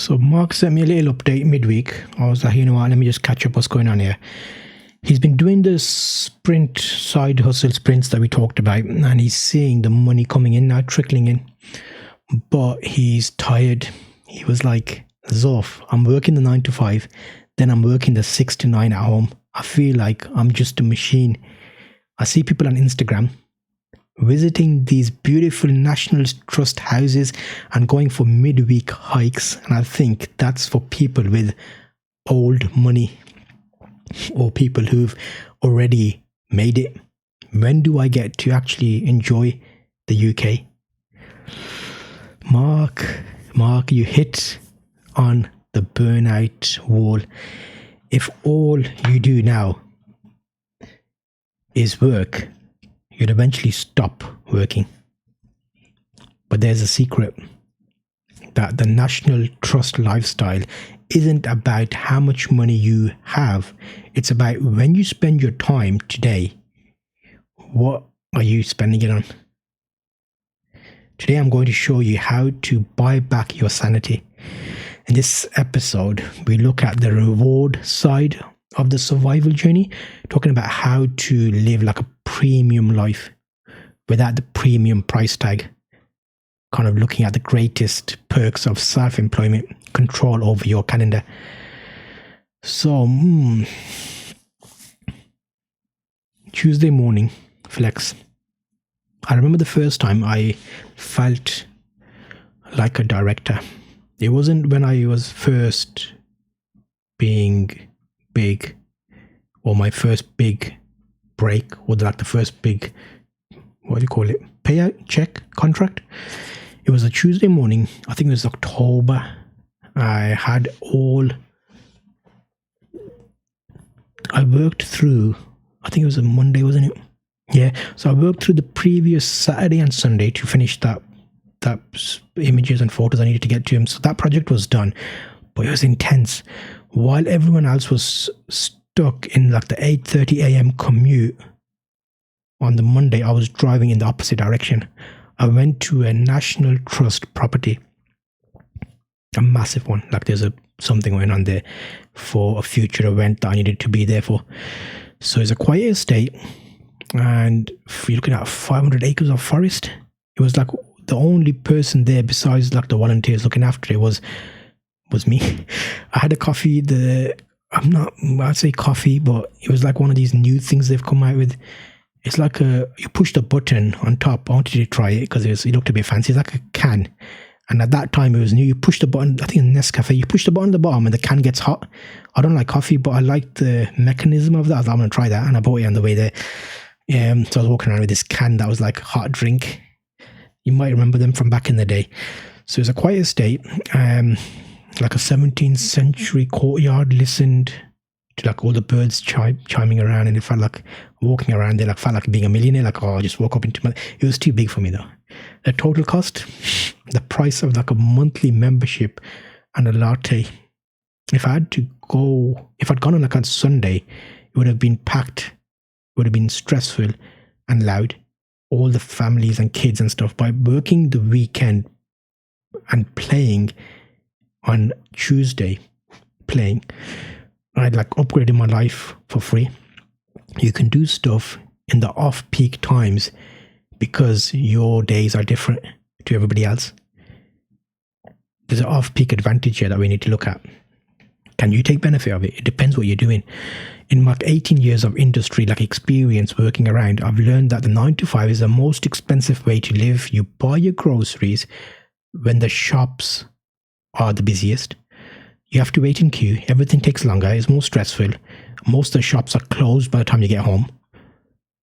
So Mark sent me a little update midweek. I was like, you know what, let me just catch up what's going on here. He's been doing the sprint, side hustle sprints that we talked about, and he's seeing the money coming in now, trickling in. But he's tired. He was like, Zulf, I'm working the 9 to 5, then I'm working the 6 to 9 at home. I feel like I'm just a machine. I see people on Instagram visiting these beautiful National Trust houses and going for midweek hikes. And I think that's for people with old money or people who've already made it. When do I get to actually enjoy the UK? Mark, you hit on the burnout wall. If all you do now is work, you'd eventually stop working. But there's a secret, that the National Trust lifestyle isn't about how much money you have. It's about when you spend your time today, what are you spending it on? Today I'm going to show you how to buy back your sanity. In this episode, we look at the reward side of the survival journey, talking about how to live like a premium life without the premium price tag, kind of looking at the greatest perks of self-employment, control over your calendar. So, Tuesday morning flex. I remember the first time I felt like a director. It wasn't when I was first being big, or my first big break, or like the first big, what do you call it, payout, check, contract. It was a Tuesday morning. I think it was October. I worked through, I think it was a Monday, wasn't it? Yeah. So I worked through the previous Saturday and Sunday to finish that images and photos I needed to get to him. So that project was done, but it was intense. While everyone else was stuck in like the 8:30 a.m. commute on the Monday, I was driving in the opposite direction. I went to a National Trust property, a massive one. Like there's something going on there for a future event that I needed to be there for. So it's a quiet estate, and you're looking at 500 acres of forest. It was like the only person there besides like the volunteers looking after it was me. I had a coffee. I'd say coffee, but it was like one of these new things they've come out with. It's like you push the button on top. I wanted to try it because it looked a bit fancy. It's like a can. And at that time it was new. You push the button, I think in Nescafe, you push the button at the bottom and the can gets hot. I don't like coffee, but I like the mechanism of that. I was like, I'm going to try that. And I bought it on the way there. So I was walking around with this can that was like hot drink. You might remember them from back in the day. So it was a quiet estate, like a 17th century courtyard. Listened to like all the birds chiming around, and it felt like walking around there, like felt like being a millionaire. Like, oh, I just woke up into my. It was too big for me though. The total cost, the price of like a monthly membership and a latte. If I'd gone on like on Sunday, it would have been packed. It would have been stressful and loud. All the families and kids and stuff. By working the weekend and playing on Tuesday, I'd like upgraded my life for free. You can do stuff in the off-peak times because your days are different to everybody else. There's an off-peak advantage here that we need to look at. Can you take benefit of it? It depends what you're doing. In my 18 years of industry, like experience working around, I've learned that the 9 to 5 is the most expensive way to live. You buy your groceries when the shops are the busiest. You have to wait in queue. Everything takes longer. It's more stressful. Most of the shops are closed by the time you get home.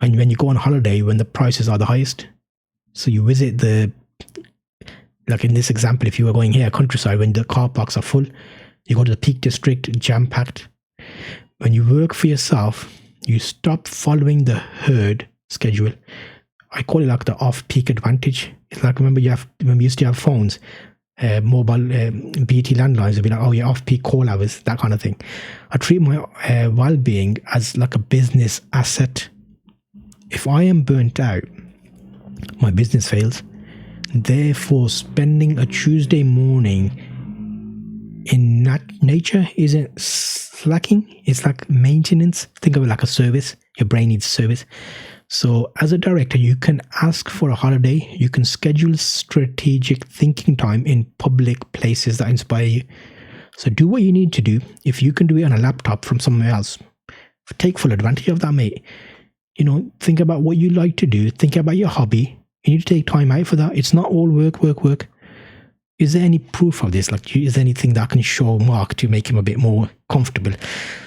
And when you go on holiday, when the prices are the highest. So you visit like in this example, if you were going here, countryside, when the car parks are full, you go to the Peak District, jam-packed. When you work for yourself, you stop following the herd schedule. I call it like the off-peak advantage. It's like, remember we used to have phones, mobile BT landlines would be like, oh yeah, off-peak call hours, that kind of thing. I treat my well-being as like a business asset. If I am burnt out, my business fails. Therefore, spending a Tuesday morning nature isn't slacking. It's like maintenance. Think of it like a service. Your brain needs service. So as a director, you can ask for a holiday. You can schedule strategic thinking time in public places that inspire you. So do what you need to do. If you can do it on a laptop from somewhere else, take full advantage of that, mate. You know, think about what you like to do. Think about your hobby. You need to take time out for that. It's not all work, work, work. Is there any proof of this? Like, is there anything that I can show Mark to make him a bit more comfortable?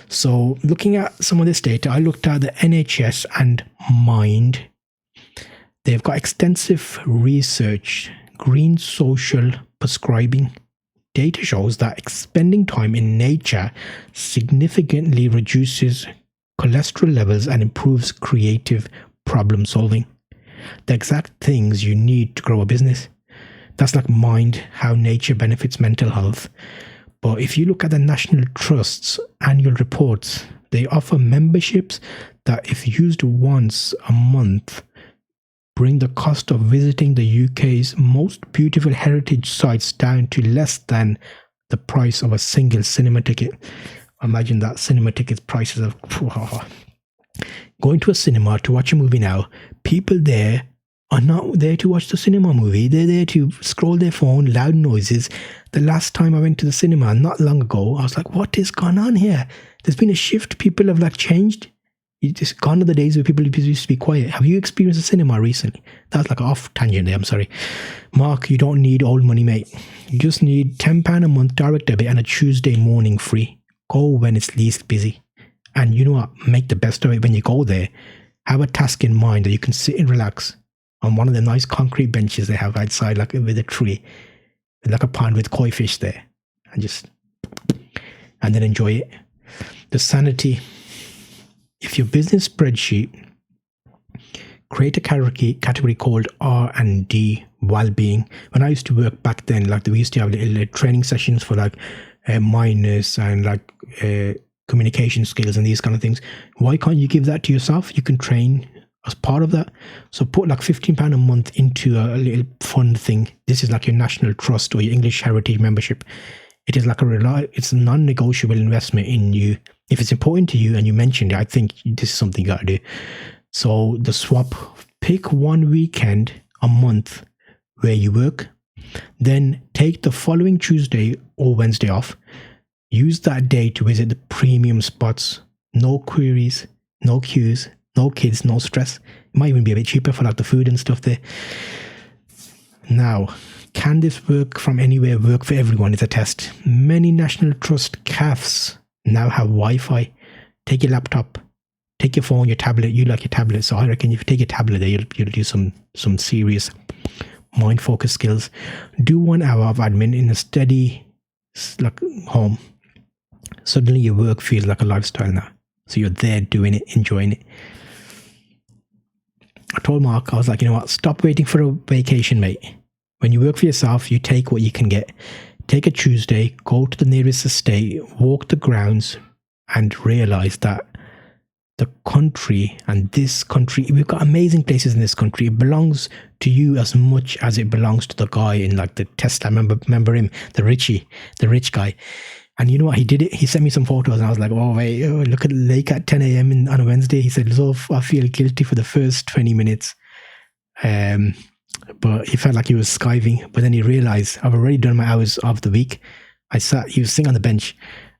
So looking at some of this data, I looked at the NHS and Mind. They've got extensive research, green social prescribing. Data shows that spending time in nature significantly reduces cholesterol levels and improves creative problem solving. The exact things you need to grow a business. That's like Mind, how nature benefits mental health. But if you look at the National Trust's annual reports, they offer memberships that, if used once a month, bring the cost of visiting the UK's most beautiful heritage sites down to less than the price of a single cinema ticket. Imagine that cinema tickets prices of going to a cinema to watch a movie now. People there are not there to watch the cinema movie. They're there to scroll their phone, loud noises. The last time I went to the cinema, not long ago, I was like, what is going on here? There's been a shift. People have like changed. It's just gone to the days where people used to be quiet. Have you experienced a cinema recently? That's like off tangent there, I'm sorry. Mark, you don't need old money, mate. You just need £10 a month direct debit and a Tuesday morning free. Go when it's least busy. And you know what? Make the best of it when you go there. Have a task in mind that you can sit and relax on one of the nice concrete benches they have outside, like with a tree, like a pond with koi fish there, and then enjoy it. The Sanity. If your business spreadsheet, create a category called R&D well-being. When I used to work back then, like we used to have little training sessions for like minors and like communication skills and these kind of things. Why can't you give that to yourself? You can train as part of that. So put like £15 a month into a little fund thing. This is like your National Trust or your English Heritage membership. It is like it's a non-negotiable investment in you. If it's important to you and you mentioned it, I think this is something you got to do. So the swap, pick one weekend a month where you work, then take the following Tuesday or Wednesday off. Use that day to visit the premium spots. No queries, no queues, no kids, no stress. It might even be a bit cheaper for like the food and stuff there. Now, can this work from anywhere work for everyone? It's a test. Many National Trust CAFs now have Wi-Fi. Take your laptop, take your phone, your tablet. You like your tablet, so I reckon if you take your tablet there, you'll do some serious mind focus skills. Do 1 hour of admin in a steady like home. Suddenly your work feels like a lifestyle now. So you're there doing it, enjoying it. I told Mark, I was like, you know what, stop waiting for a vacation, mate. When you work for yourself, you take what you can get. Take a Tuesday, go to the nearest estate, walk the grounds, and realize that the country and this country, we've got amazing places in this country. It belongs to you as much as it belongs to the guy in like the Tesla. Remember him, the rich guy. And you know what? He did it. He sent me some photos and I was like, oh, wait, look at the lake at 10 a.m. on a Wednesday. He said, Zulf, I feel guilty for the first 20 minutes. But he felt like he was skiving. But then he realized I've already done my hours of the week. He was sitting on the bench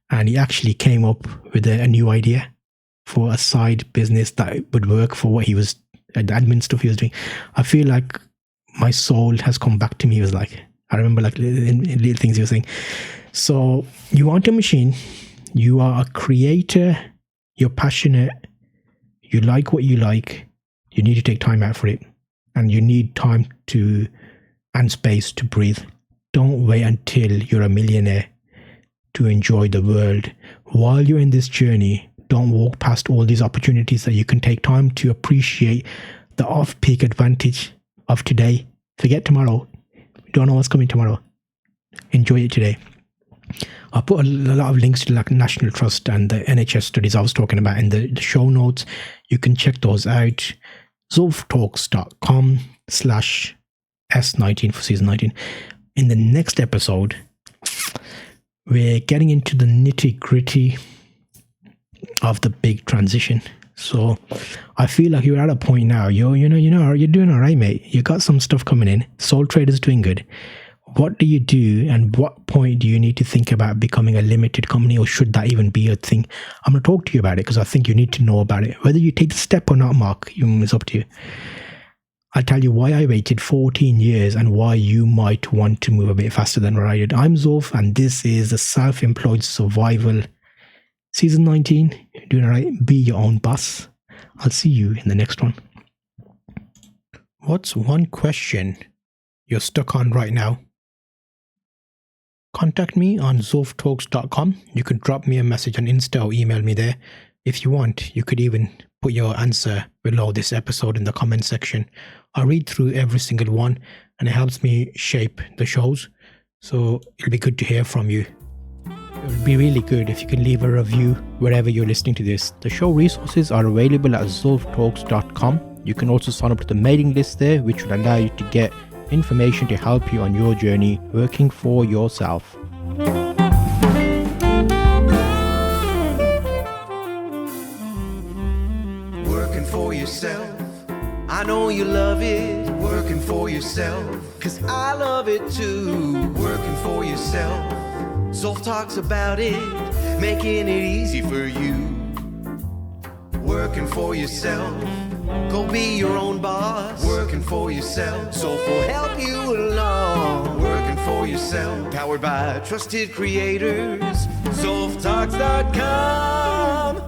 and he actually came up with a new idea for a side business that would work for what he was, the admin stuff he was doing. I feel like my soul has come back to me. He was like, I remember like little things he was saying. So you aren't a machine. You are a creator. You're passionate. You like what you like. You need to take time out for it. And you need time and space to breathe. Don't wait until you're a millionaire to enjoy the world. While you're in this journey, don't walk past all these opportunities that you can take time to appreciate the off-peak advantage of today. Forget tomorrow. You don't know what's coming tomorrow. Enjoy it today. I'll put a lot of links to like National Trust and the NHS studies I was talking about in the show notes. You can check those out. Zulftalks.com/S19 for season 19. In the next episode, we're getting into the nitty-gritty of the big transition. So I feel like you're at a point now. You're doing all right, mate. You got some stuff coming in. Sole Trader's doing good. What do you do, and what point do you need to think about becoming a limited company, or should that even be a thing? I'm going to talk to you about it because I think you need to know about it. Whether you take the step or not, Mark, it's up to you. I'll tell you why I waited 14 years and why you might want to move a bit faster than what I did. I'm Zulf, and this is the Self-Employed Survival Season 19. Doing all right. Be your own boss. I'll see you in the next one. What's one question you're stuck on right now? Contact me on zulftalks.com. You could drop me a message on Insta or email me there. If you want, you could even put your answer below this episode in the comment section. I read through every single one, and it helps me shape the shows. So it'll be good to hear from you. It would be really good if you can leave a review wherever you're listening to this. The show resources are available at zulftalks.com. You can also sign up to the mailing list there, which will allow you to get information to help you on your journey working for yourself. Working for yourself, I know you love it. Working for yourself, 'cause I love it too. Working for yourself, Zulf talks about it, making it easy for you. Working for yourself, go be your own boss. Working for yourself, Zulf will help you along. Working for yourself, powered by trusted creators. Zulftalks.com.